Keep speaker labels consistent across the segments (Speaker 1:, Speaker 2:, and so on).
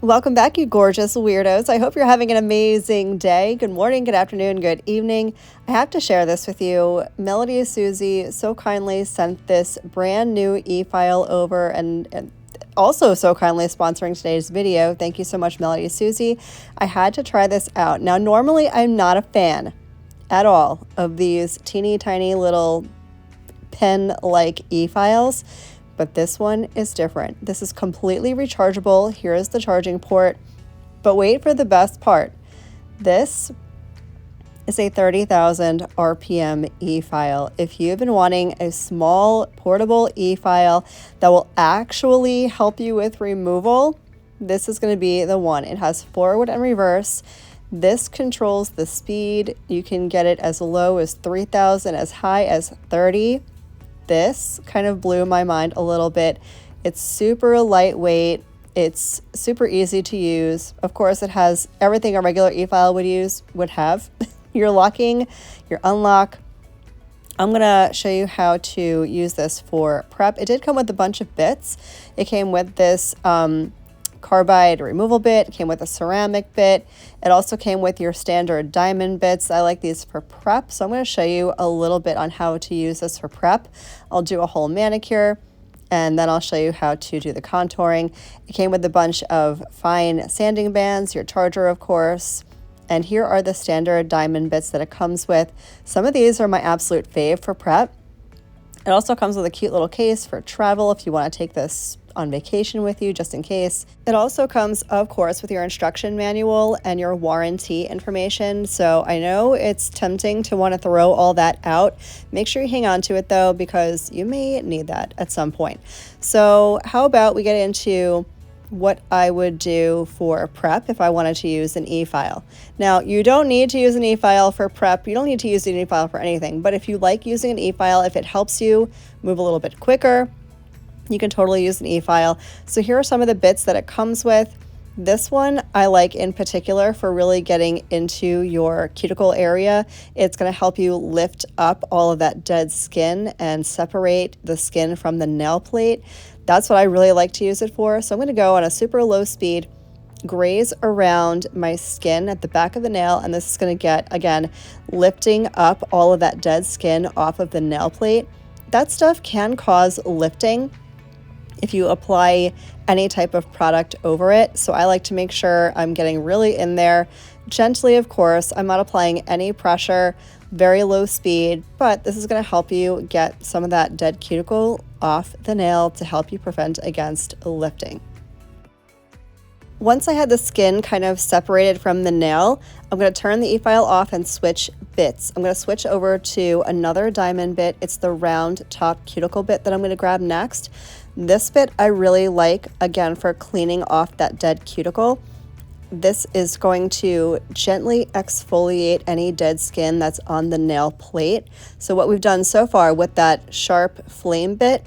Speaker 1: Welcome back, you gorgeous weirdos. I hope you're having an amazing day. Good morning, good afternoon, good evening. I have to share this with you. Melody Susie so kindly sent this brand new e-file over and also so kindly sponsoring today's video. Thank you so much, Melody Susie. I had to try this out. Now, normally I'm not a fan at all of these teeny tiny little pen-like e-files. But this one is different. This is completely rechargeable. Here is the charging port. But wait for the best part. This is a 30,000 RPM e-file. If you've been wanting a small portable e-file that will actually help you with removal, this is going to be the one. It has forward and reverse. This controls the speed. You can get it as low as 3,000, as high as 30. This kind of blew my mind a little bit. It's super lightweight. It's super easy to use. Of course, it has everything a regular e-file would have. Your locking, your unlock. I'm gonna show you how to use this for prep. It did come with a bunch of bits. It came with this carbide removal bit, it came with a ceramic bit. It also came with your standard diamond bits. I like these for prep, so I'm going to show you a little bit on how to use this for prep. I'll do a whole manicure and then I'll show you how to do the contouring. It came with a bunch of fine sanding bands, your charger of course, and here are the standard diamond bits that it comes with. Some of these are my absolute fave for prep. It also comes with a cute little case for travel if you want to take this on vacation with you, just in case. It also comes, of course, with your instruction manual and your warranty information. So I know it's tempting to want to throw all that out. Make sure you hang on to it though, because you may need that at some point. So how about we get into what I would do for prep if I wanted to use an e-file. Now, you don't need to use an e-file for prep. You don't need to use an e-file for anything. But if you like using an e-file, if it helps you move a little bit quicker, you can totally use an e-file. So here are some of the bits that it comes with. This one I like in particular for really getting into your cuticle area. It's going to help you lift up all of that dead skin and separate the skin from the nail plate. That's what I really like to use it for. So I'm going to go on a super low speed, graze around my skin at the back of the nail, and this is going to get, again, lifting up all of that dead skin off of the nail plate. That stuff can cause lifting if you apply any type of product over it. So I like to make sure I'm getting really in there gently, of course. I'm not applying any pressure, very low speed, but this is going to help you get some of that dead cuticle off the nail to help you prevent against lifting. Once I had the skin kind of separated from the nail, I'm going to turn the e-file off and switch bits. I'm going to switch over to another diamond bit. It's the round top cuticle bit that I'm going to grab next. This bit I really like, again, for cleaning off that dead cuticle. This is going to gently exfoliate any dead skin that's on the nail plate. So what we've done so far with that sharp flame bit,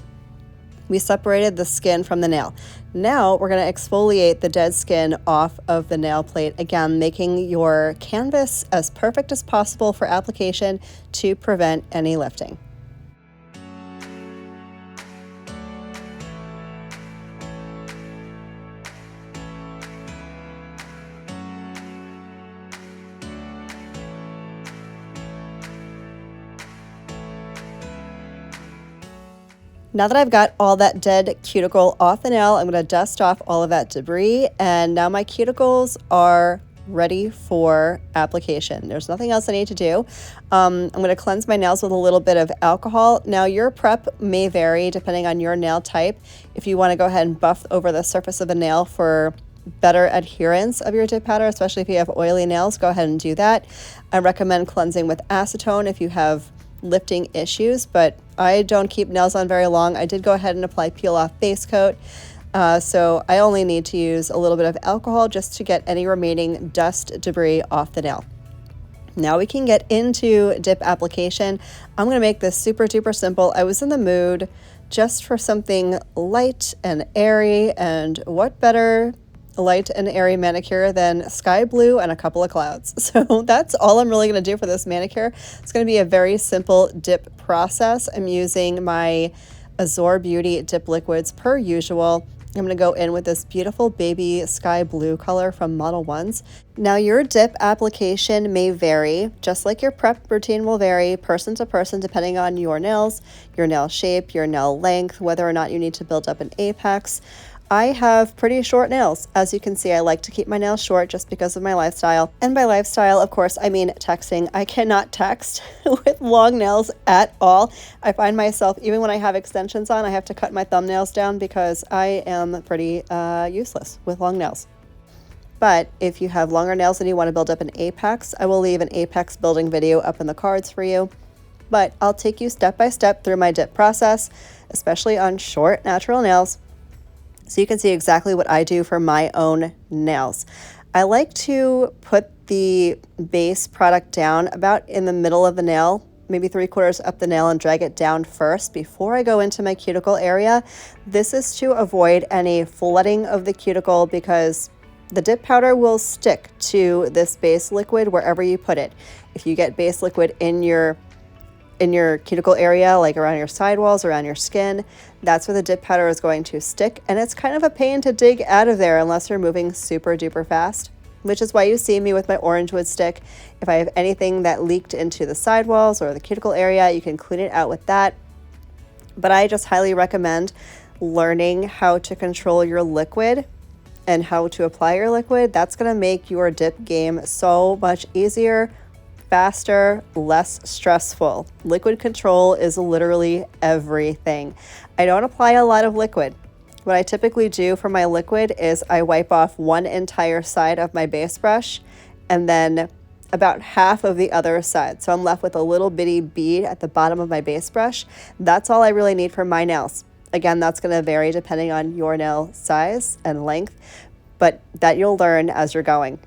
Speaker 1: we separated the skin from the nail. Now we're going to exfoliate the dead skin off of the nail plate, again, making your canvas as perfect as possible for application to prevent any lifting. Now that I've got all that dead cuticle off the nail, I'm going to dust off all of that debris, and now my cuticles are ready for application. There's nothing else I need to do. I'm going to cleanse my nails with a little bit of alcohol. Now your prep may vary depending on your nail type. If you want to go ahead and buff over the surface of the nail for better adherence of your dip powder, especially if you have oily nails, go ahead and do that. I recommend cleansing with acetone if you have lifting issues, but I don't keep nails on very long. I did go ahead and apply peel off base coat, so I only need to use a little bit of alcohol just to get any remaining dust debris off the nail. Now we can get into dip application. I'm going to make this super duper simple. I was in the mood just for something light and airy, and what better light and airy manicure than sky blue and a couple of clouds. So that's all I'm really going to do for this manicure. It's going to be a very simple dip process. I'm using my Azure Beauty dip liquids per usual. I'm going to go in with this beautiful baby sky blue color from Modelones. Now your dip application may vary, just like your prep routine will vary person to person depending on your nails, your nail shape, your nail length, whether or not you need to build up an apex. I have pretty short nails. As you can see, I like to keep my nails short just because of my lifestyle. And by lifestyle, of course, I mean texting. I cannot text with long nails at all. I find myself, even when I have extensions on, I have to cut my thumbnails down because I am pretty useless with long nails. But if you have longer nails and you want to build up an apex, I will leave an apex building video up in the cards for you. But I'll take you step by step through my dip process, especially on short natural nails, so you can see exactly what I do for my own nails. I like to put the base product down about in the middle of the nail, maybe 3/4 up the nail, and drag it down first before I go into my cuticle area. This is to avoid any flooding of the cuticle because the dip powder will stick to this base liquid wherever you put it. If you get base liquid in your cuticle area, like around your sidewalls, around your skin, that's where the dip powder is going to stick. And it's kind of a pain to dig out of there unless you're moving super duper fast, which is why you see me with my orange wood stick. If I have anything that leaked into the sidewalls or the cuticle area, you can clean it out with that. But I just highly recommend learning how to control your liquid and how to apply your liquid. That's going to make your dip game so much easier, faster, less stressful. Liquid control is literally everything. I don't apply a lot of liquid. What I typically do for my liquid is I wipe off one entire side of my base brush and then about half of the other side. So I'm left with a little bitty bead at the bottom of my base brush. That's all I really need for my nails. Again, that's going to vary depending on your nail size and length, but that you'll learn as you're going.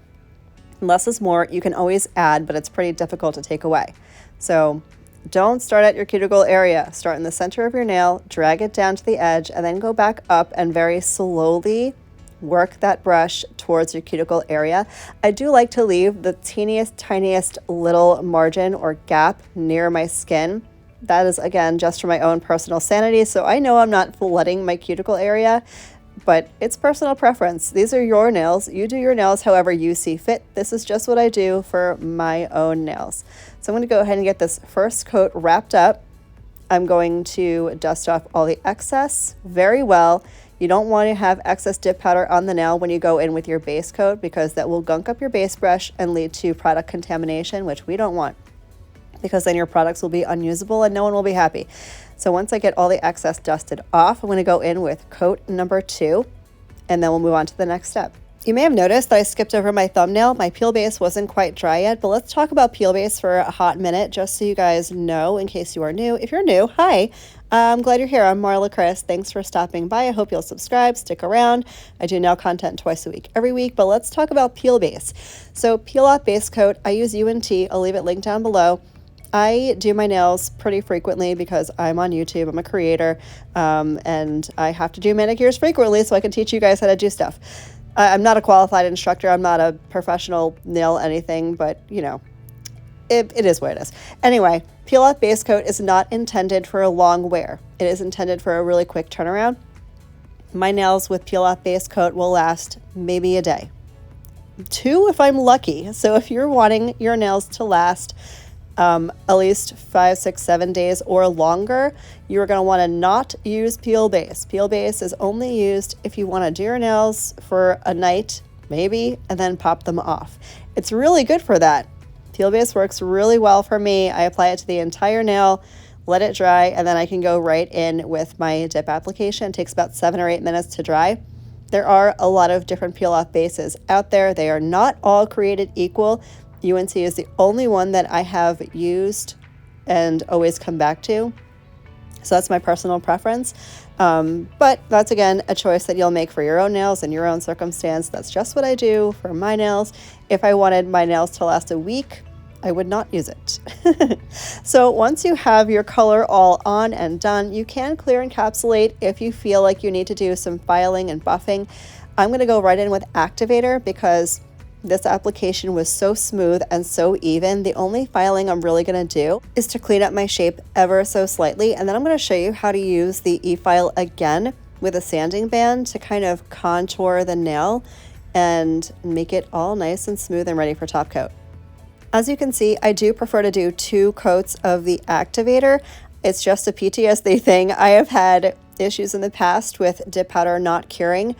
Speaker 1: Less is more. You can always add, but it's pretty difficult to take away. So don't start at your cuticle area. Start in the center of your nail, drag it down to the edge, and then go back up and very slowly work that brush towards your cuticle area. I do like to leave the teeniest, tiniest little margin or gap near my skin. That is, again, just for my own personal sanity. So I know I'm not flooding my cuticle area, but it's personal preference. These are your nails. You do your nails however you see fit. This is just what I do for my own nails. So I'm going to go ahead and get this first coat wrapped up. I'm going to dust off all the excess very well. You don't want to have excess dip powder on the nail when you go in with your base coat because that will gunk up your base brush and lead to product contamination, which we don't want, because then your products will be unusable and no one will be happy. So once I get all the excess dusted off, I'm going to go in with coat number 2, and then we'll move on to the next step. You may have noticed that I skipped over my thumbnail. My peel base wasn't quite dry yet, but let's talk about peel base for a hot minute, just so you guys know in case you are new. If you're new, hi. I'm glad you're here. I'm Marlakris. Thanks for stopping by. I hope you'll subscribe, stick around. I do nail content twice a week, every week, but let's talk about peel base. So peel off base coat, I use UNT. I'll leave it linked down below. I do my nails pretty frequently because I'm on YouTube, I'm a creator, and I have to do manicures frequently so I can teach you guys how to do stuff. I'm not a qualified instructor, I'm not a professional nail anything, but you know, it is what it is. Anyway, peel off base coat is not intended for a long wear. It is intended for a really quick turnaround. My nails with peel off base coat will last maybe a day. 2 if I'm lucky. So if you're wanting your nails to last at least 5, 6, 7 days or longer, you're going to want to not use peel base. Peel base is only used if you want to do your nails for a night, maybe, and then pop them off. It's really good for that. Peel base works really well for me. I apply it to the entire nail, let it dry, and then I can go right in with my dip application. It takes about 7 or 8 minutes to dry. There are a lot of different peel off bases out there. They are not all created equal. UNT is the only one that I have used and always come back to. So that's my personal preference. But that's, again, a choice that you'll make for your own nails and your own circumstance. That's just what I do for my nails. If I wanted my nails to last a week, I would not use it. So once you have your color all on and done, you can clear encapsulate if you feel like you need to do some filing and buffing. I'm going to go right in with activator because this application was so smooth and so even. The only filing I'm really going to do is to clean up my shape ever so slightly, and then I'm going to show you how to use the Efile again with a sanding band to kind of contour the nail and make it all nice and smooth and ready for top coat. As you can see, I do prefer to do 2 coats of the activator. It's just a PTSD thing. I have had issues in the past with dip powder not curing.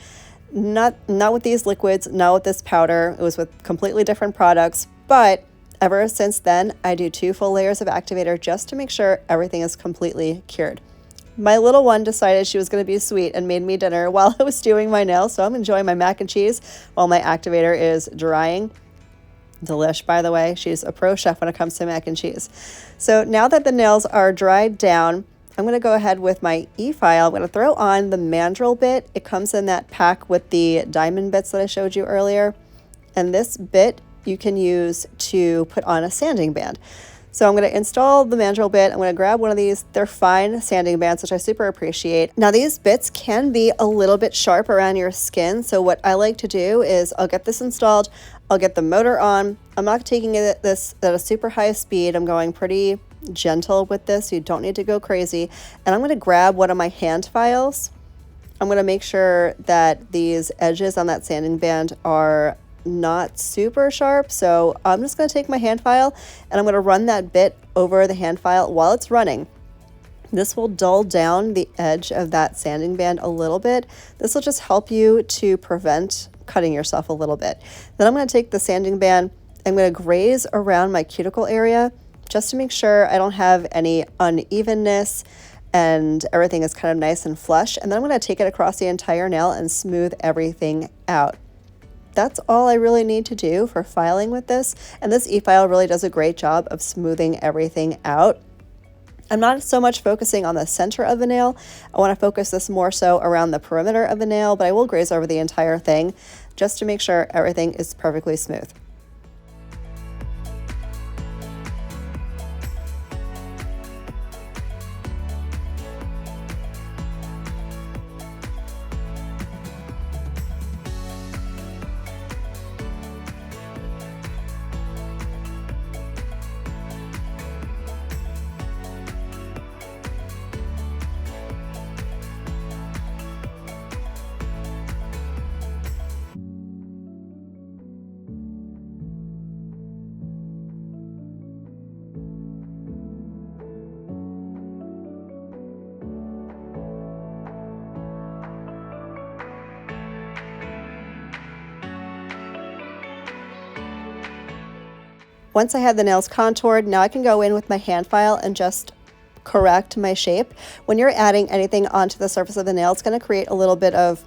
Speaker 1: Not with these liquids, not with this powder. It was with completely different products, but ever since then, I do 2 full layers of activator just to make sure everything is completely cured. My little one decided she was going to be sweet and made me dinner while I was doing my nails, so I'm enjoying my mac and cheese while my activator is drying. Delish, by the way. She's a pro chef when it comes to mac and cheese. So now that the nails are dried down, I'm going to go ahead with my Efile. I'm going to throw on the mandrel bit. It comes in that pack with the diamond bits that I showed you earlier. And this bit you can use to put on a sanding band. So I'm going to install the mandrel bit. I'm going to grab one of these. They're fine sanding bands, which I super appreciate. Now these bits can be a little bit sharp around your skin. So what I like to do is I'll get this installed. I'll get the motor on. I'm not taking this at a super high speed. I'm going pretty gentle with this. You don't need to go crazy. And I'm going to grab one of my hand files. I'm going to make sure that these edges on that sanding band are not super sharp. So I'm just going to take my hand file and I'm going to run that bit over the hand file while it's running. This will dull down the edge of that sanding band a little bit. This will just help you to prevent cutting yourself a little bit. Then I'm going to take the sanding band. I'm going to graze around my cuticle area just to make sure I don't have any unevenness and everything is kind of nice and flush. And then I'm going to take it across the entire nail and smooth everything out. That's all I really need to do for filing with this. And this Efile really does a great job of smoothing everything out. I'm not so much focusing on the center of the nail. I want to focus this more so around the perimeter of the nail, but I will graze over the entire thing just to make sure everything is perfectly smooth. Once I have the nails contoured, now I can go in with my hand file and just correct my shape. When you're adding anything onto the surface of the nail, it's going to create a little bit of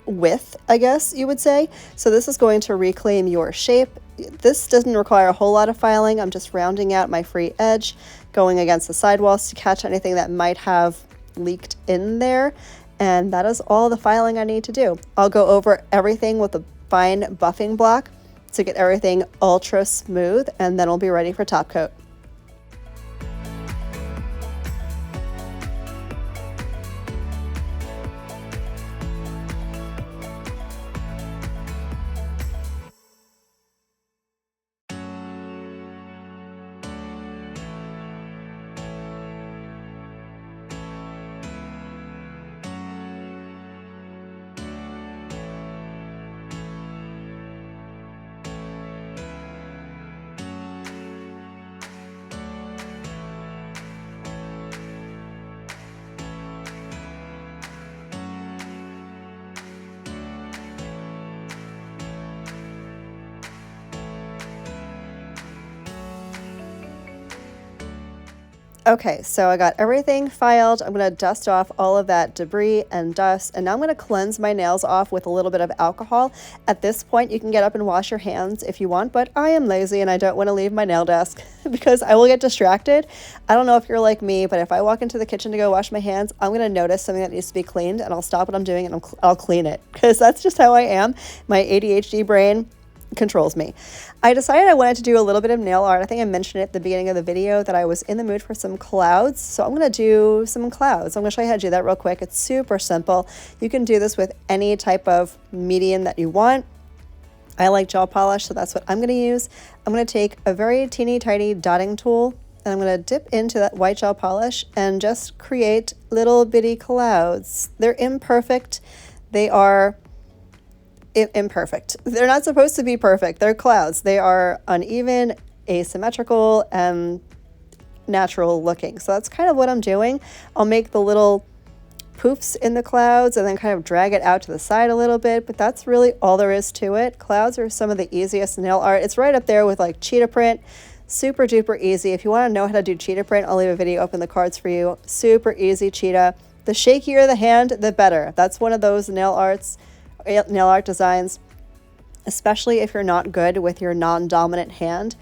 Speaker 1: width, I guess you would say. So this is going to reclaim your shape. This doesn't require a whole lot of filing. I'm just rounding out my free edge, going against the sidewalls to catch anything that might have leaked in there. And that is all the filing I need to do. I'll go over everything with a fine buffing block to get everything ultra smooth, and then we'll be ready for top coat. Okay, so I got everything filed. I'm going to dust off all of that debris and dust, and now I'm going to cleanse my nails off with a little bit of alcohol. At this point, you can get up and wash your hands if you want, but I am lazy and I don't want to leave my nail desk because I will get distracted. I don't know if you're like me, but if I walk into the kitchen to go wash my hands, I'm going to notice something that needs to be cleaned, and I'll stop what I'm doing and I'll clean it because that's just how I am. My ADHD brain controls me. I decided I wanted to do a little bit of nail art. I think I mentioned it at the beginning of the video that I was in the mood for some clouds. So I'm going to do some clouds. I'm going to show you how to do that real quick. It's super simple. You can do this with any type of medium that you want. I like gel polish, so that's what I'm going to use. I'm going to take a very teeny tiny dotting tool and I'm going to dip into that white gel polish and just create little bitty clouds. They're imperfect. They are imperfect. They're not supposed to be perfect. They're clouds. They are uneven, asymmetrical, and natural looking. So that's kind of what I'm doing. I'll make the little poofs in the clouds and then kind of drag it out to the side a little bit, but that's really all there is to it. Clouds are some of the easiest nail art. It's right up there with like cheetah print. Super duper easy. If you want to know how to do cheetah print, I'll leave a video up in the cards for you. Super easy cheetah. The shakier the hand, the better. That's one of those nail art designs, especially if you're not good with your non-dominant hand.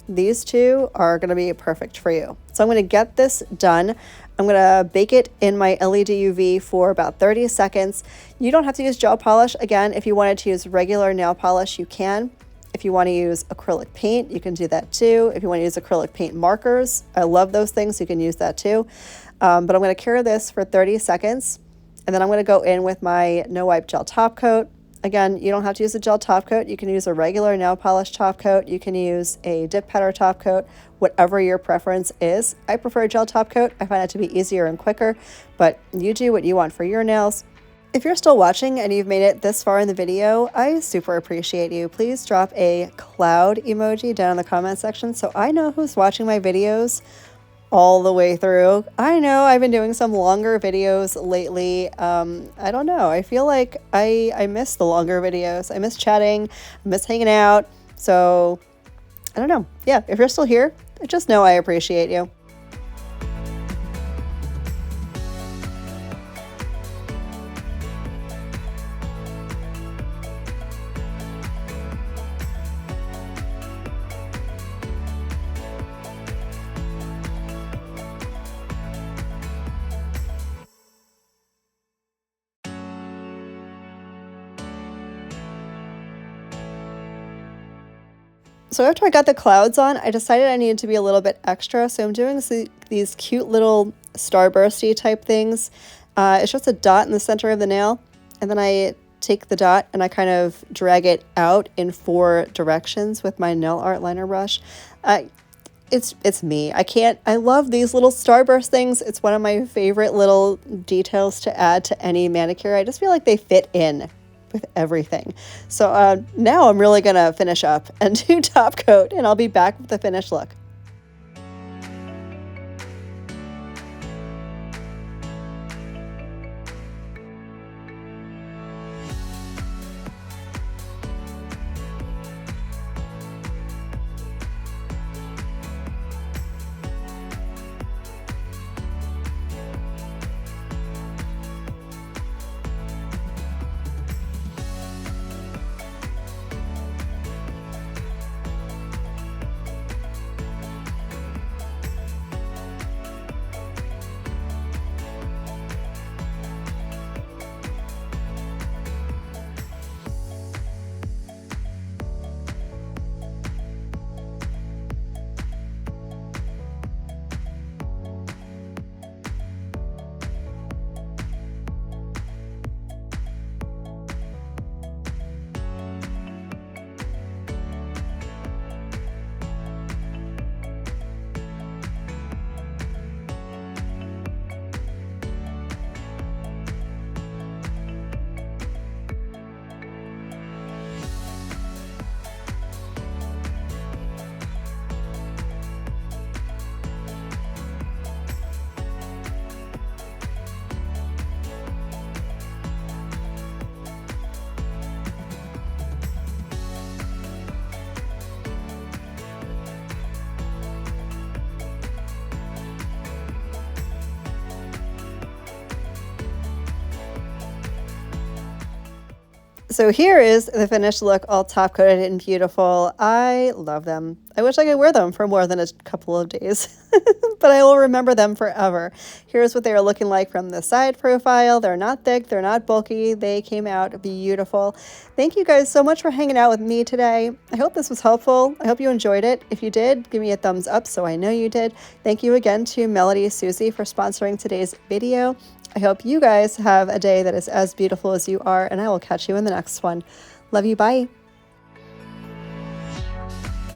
Speaker 1: These two are going to be perfect for you. So I'm going to get this done. I'm going to bake it in my LED UV for about 30 seconds. You don't have to use gel polish. Again, if you wanted to use regular nail polish, you can. If you want to use acrylic paint, you can do that too. If you want to use acrylic paint markers, I love those things. You can use that too. But I'm going to cure this for 30 seconds. And then I'm going to go in with my no wipe gel top coat. Again, you don't have to use a gel top coat. You can use a regular nail polish top coat. You can use a dip powder top coat, whatever your preference is. I prefer a gel top coat. I find it to be easier and quicker, but you do what you want for your nails. If you're still watching and you've made it this far in the video, I super appreciate you. Please drop a cloud emoji down in the comment section so I know who's watching my videos all the way through. I know I've been doing some longer videos lately. I don't know. I feel like I miss the longer videos. I miss chatting. I miss hanging out. So I don't know. Yeah, if you're still here, just know I appreciate you. So after I got the clouds on, I decided I needed to be a little bit extra. So I'm doing these cute little starbursty type things. It's just a dot in the center of the nail. And then I take the dot and I kind of drag it out in 4 directions with my nail art liner brush. It's me. I love these little starburst things. It's one of my favorite little details to add to any manicure. I just feel like they fit in with everything. So now I'm really gonna finish up and do top coat, and I'll be back with the finished look. So here is the finished look, all top coated and beautiful. I love them. I wish I could wear them for more than a couple of days, but I will remember them forever. Here's what they are looking like from the side profile. They're not thick, they're not bulky. They came out beautiful. Thank you guys so much for hanging out with me today. I hope this was helpful. I hope you enjoyed it. If you did, give me a thumbs up so I know you did. Thank you again to Melody Susie for sponsoring today's video. I hope you guys have a day that is as beautiful as you are, and I will catch you in the next one. Love you, bye.